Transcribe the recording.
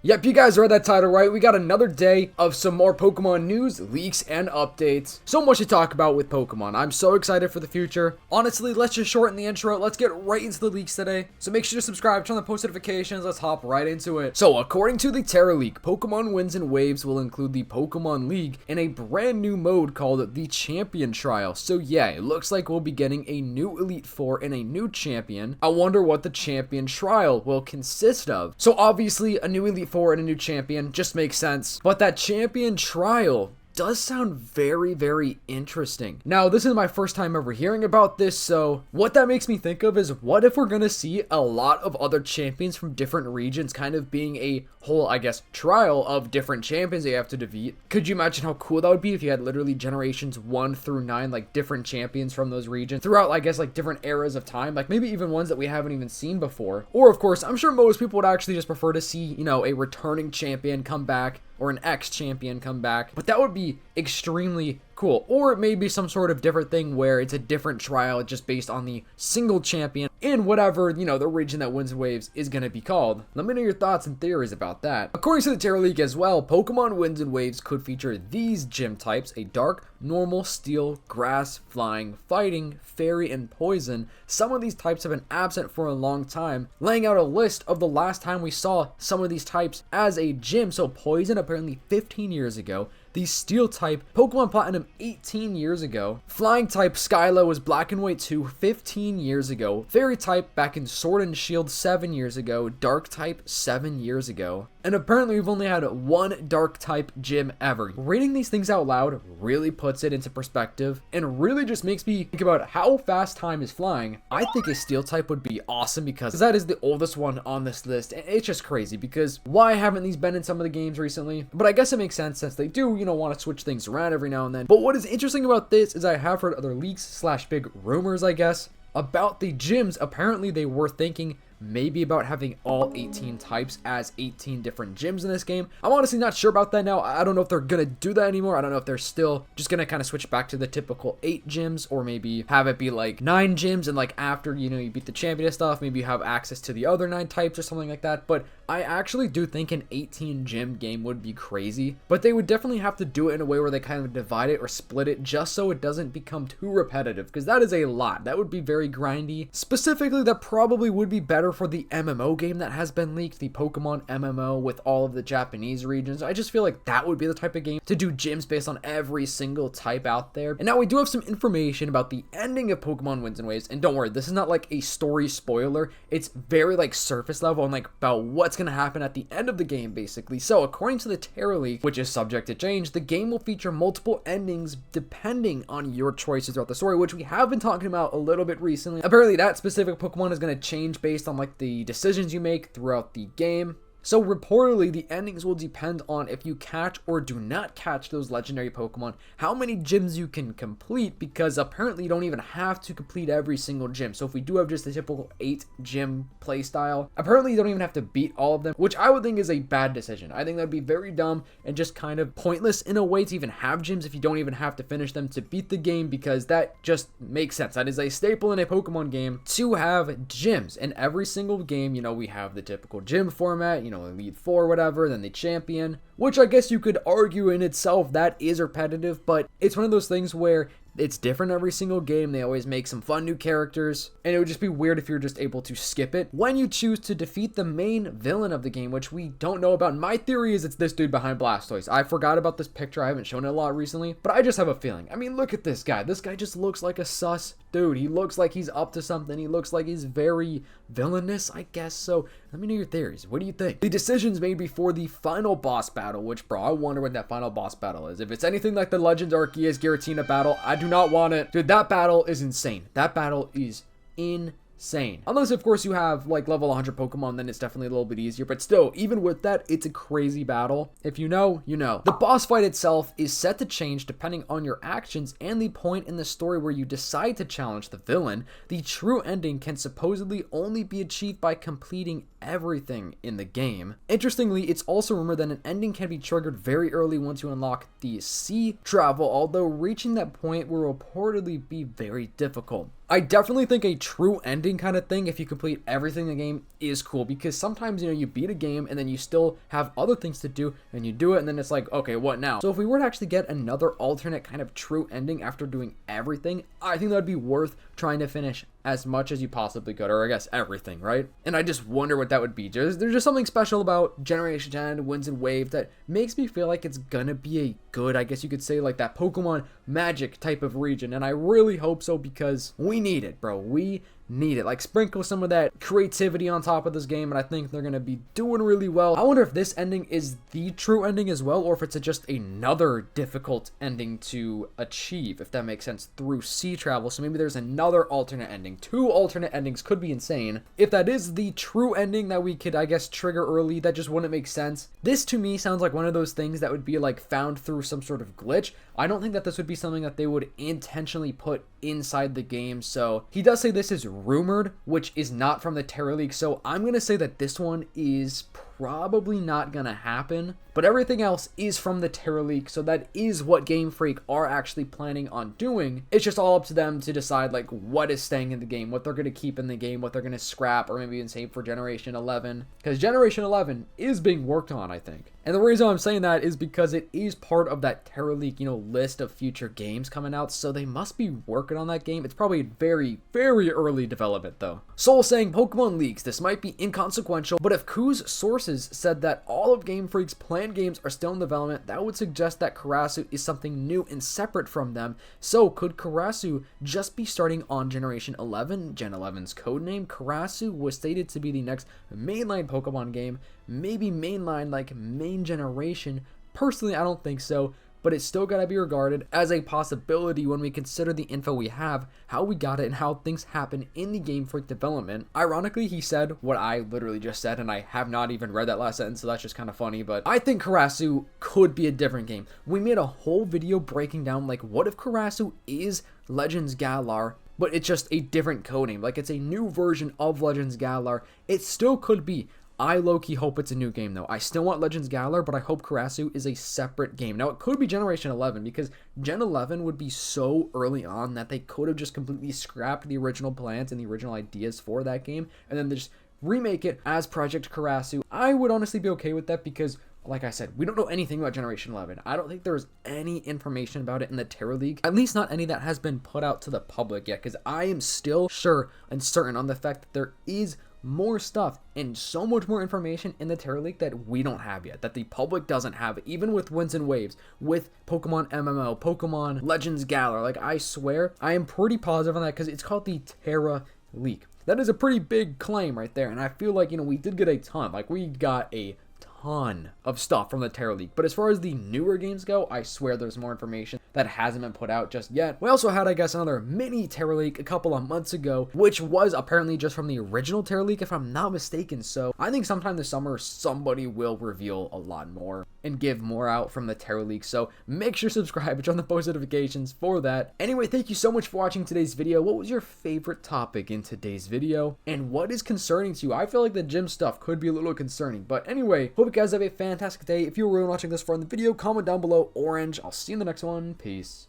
Yep, you guys read that title right. We got another day of some more Pokemon news, leaks, and updates. So much to talk about with Pokemon. I'm so excited for the future. Honestly, let's just shorten the intro. Let's get right into the leaks today. So make sure to subscribe, turn on the post notifications. Let's hop right into it. So according to the Terra leak, Pokemon Winds and Waves will include the Pokemon League in a brand new mode called the Champion Trial. So yeah, it looks like we'll be getting a new Elite Four and a new champion. I wonder what the Champion Trial will consist of. So obviously a new Elite Four and a new champion just makes sense, but that Champion Trial does sound very, very interesting. Now, this is my first time ever hearing about this, so what that makes me think of is, what if we're gonna see a lot of other champions from different regions kind of being a whole, I guess, trial of different champions that you have to defeat? Could you imagine how cool that would be if you had literally generations 1 through 9, like different champions from those regions throughout, I guess, like different eras of time, like maybe even ones that we haven't even seen before? Or of course, I'm sure most people would actually just prefer to see, you know, a returning champion come back or an ex-champion come back, but that would be extremely cool. Or it may be some sort of different thing where it's a different trial just based on the single champion in whatever, you know, the region that Winds and Waves is going to be called. Let me know your thoughts and theories about that. According to the Terra League as well, Pokemon Winds and Waves could feature these gym types: a dark, normal, steel, grass, flying, fighting, fairy, and poison. Some of these types have been absent for a long time, laying out a list of the last time we saw some of these types as a gym. So poison apparently 15 years ago. The steel type, Pokemon Platinum 18 years ago. Flying type, Skyla was Black and White 2 15 years ago. Fairy type back in Sword and Shield 7 years ago. Dark type 7 years ago. And apparently we've only had one dark type gym ever. Reading these things out loud really puts it into perspective and really just makes me think about how fast time is flying. I think a steel type would be awesome because that is the oldest one on this list. And it's just crazy because why haven't these been in some of the games recently? But I guess it makes sense since they do, you know, want to switch things around every now and then. But what is interesting about this is I have heard other leaks slash big rumors, I guess, about the gyms. Apparently they were thinking maybe about having all 18 types as 18 different gyms in this game. I'm honestly not sure about that now. I don't know if they're gonna do that anymore. I don't know if they're still just gonna kind of switch back to the typical 8 gyms, or maybe have it be like 9 gyms and like after, you know, you beat the champion and stuff, maybe you have access to the other 9 types or something like that. But I actually do think an 18 gym game would be crazy, but they would definitely have to do it in a way where they kind of divide it or split it just so it doesn't become too repetitive, because that is a lot. That would be very grindy. Specifically, that probably would be better for the MMO game that has been leaked, the Pokemon MMO with all of the Japanese regions. I just feel like that would be the type of game to do gyms based on every single type out there. And now we do have some information about the ending of Pokemon Winds and Waves, and don't worry, this is not like a story spoiler. It's very like surface level and like about what's gonna happen at the end of the game basically. So according to the Terra League, which is subject to change, the game will feature multiple endings depending on your choices throughout the story, which we have been talking about a little bit recently. Apparently that specific Pokemon is going to change based on like the decisions you make throughout the game. So reportedly, the endings will depend on if you catch or do not catch those legendary Pokemon, how many gyms you can complete, because apparently you don't even have to complete every single gym. So if we do have just the typical 8 gym playstyle, apparently you don't even have to beat all of them, which I would think is a bad decision. I think that'd be very dumb and just kind of pointless in a way to even have gyms if you don't even have to finish them to beat the game, because that just makes sense. That is a staple in a Pokemon game to have gyms. In every single game, you know, we have the typical gym format, you know, Elite Four, whatever, then the champion, which I guess you could argue in itself that is repetitive, but it's one of those things where it's different every single game. They always make some fun new characters, and it would just be weird if you're just able to skip it when you choose to defeat the main villain of the game, which we don't know about. My theory is it's this dude behind Blastoise. I forgot about this picture. I haven't shown it a lot recently, but I just have a feeling. I mean, look at this guy. This guy just looks like a sus dude. He looks like he's up to something. He looks like he's very villainous, I guess. So let me know your theories. What do you think? The decisions made before the final boss battle, which, bro, I wonder what that final boss battle is. If it's anything like the Legends Arceus Giratina battle, I do not want it. Dude, that battle is insane. That battle is insane. Unless, of course, you have like level 100 Pokemon, then it's definitely a little bit easier. But still, even with that, it's a crazy battle. If you know, you know. The boss fight itself is set to change depending on your actions and the point in the story where you decide to challenge the villain. The true ending can supposedly only be achieved by completing everything in the game. Interestingly, it's also rumored that an ending can be triggered very early once you unlock the sea travel, although reaching that point will reportedly be very difficult. I definitely think a true ending kind of thing, if you complete everything in the game, is cool, because sometimes, you know, you beat a game and then you still have other things to do and you do it and then it's like, okay, what now? So if we were to actually get another alternate kind of true ending after doing everything, I think that would be worth trying to finish as much as you possibly could, or I guess everything, right? And I just wonder what that would be. There's just something special about Generation 10 Winds and Waves that makes me feel like it's gonna be a good, I guess you could say, like that Pokemon magic type of region, and I really hope so, because we need it, bro. We need it. Like, sprinkle some of that creativity on top of this game, and I think they're gonna be doing really well. I wonder if this ending is the true ending as well, or if it's just another difficult ending to achieve, if that makes sense, through sea travel. So maybe there's another alternate ending. 2 alternate endings could be insane. If that is the true ending that we could, I guess, trigger early, that just wouldn't make sense. This to me sounds like one of those things that would be like found through some sort of glitch. I don't think that this would be something that they would intentionally put inside the game. So he does say this is rumored, which is not from the Terra League, so I'm gonna say that this one is probably not gonna happen, but everything else is from the Terra League, so that is what Game Freak are actually planning on doing. It's just all up to them to decide like what is staying in the game, what they're gonna keep in the game, what they're gonna scrap, or maybe even save for Generation 11, because Generation 11 is being worked on, I think. And the reason I'm saying that is because it is part of that Terra League, you know, list of future games coming out, so they must be working on that game. It's probably very, very early development though. Soul saying Pokemon leaks, this might be inconsequential, but if Koo's sources said that all of Game Freak's planned games are still in development, that would suggest that Karasu is something new and separate from them. So could Karasu just be starting on Generation 11? Gen 11's codename? Karasu was stated to be the next mainline Pokemon game, maybe mainline like main generation. Personally, I don't think so, but it's still gotta be regarded as a possibility when we consider the info we have, how we got it, and how things happen in the Game Freak development. Ironically, he said what I literally just said, and I have not even read that last sentence, so that's just kind of funny, but I think Karasu could be a different game. We made a whole video breaking down, like, what if Karasu is Legends Galar, but it's just a different codename, like it's a new version of Legends Galar. It still could be. I low-key hope it's a new game, though. I still want Legends Galar, but I hope Karasu is a separate game. Now, it could be Generation 11, because Gen 11 would be so early on that they could have just completely scrapped the original plans and the original ideas for that game, and then just remake it as Project Karasu. I would honestly be okay with that, because, like I said, we don't know anything about Generation 11. I don't think there's any information about it in the Terra League, at least not any that has been put out to the public yet, because I am still sure and certain on the fact that there is more stuff and so much more information in the Terra League that we don't have yet, that the public doesn't have, even with Winds and Waves, with Pokemon MMO, Pokemon Legends Galar. Like, I swear, I am pretty positive on that, because it's called the Terra League. That is a pretty big claim right there, and I feel like, you know, we did get a ton. Like, we got a ton of stuff from the Terra League, but as far as the newer games go, I swear there's more information that hasn't been put out just yet. We also had, I guess, another mini Terra League a couple of months ago, which was apparently just from the original Terra League, if I'm not mistaken. So I think sometime this summer somebody will reveal a lot more and give more out from the Terra League, so make sure to subscribe and turn on the post notifications for that. Anyway, thank you so much for watching today's video. What was your favorite topic in today's video, and what is concerning to you? I feel like the gym stuff could be a little concerning, but anyway, hope you guys have a fantastic day. If you were watching this far in the video, comment down below orange. I'll see you in the next one. Peace.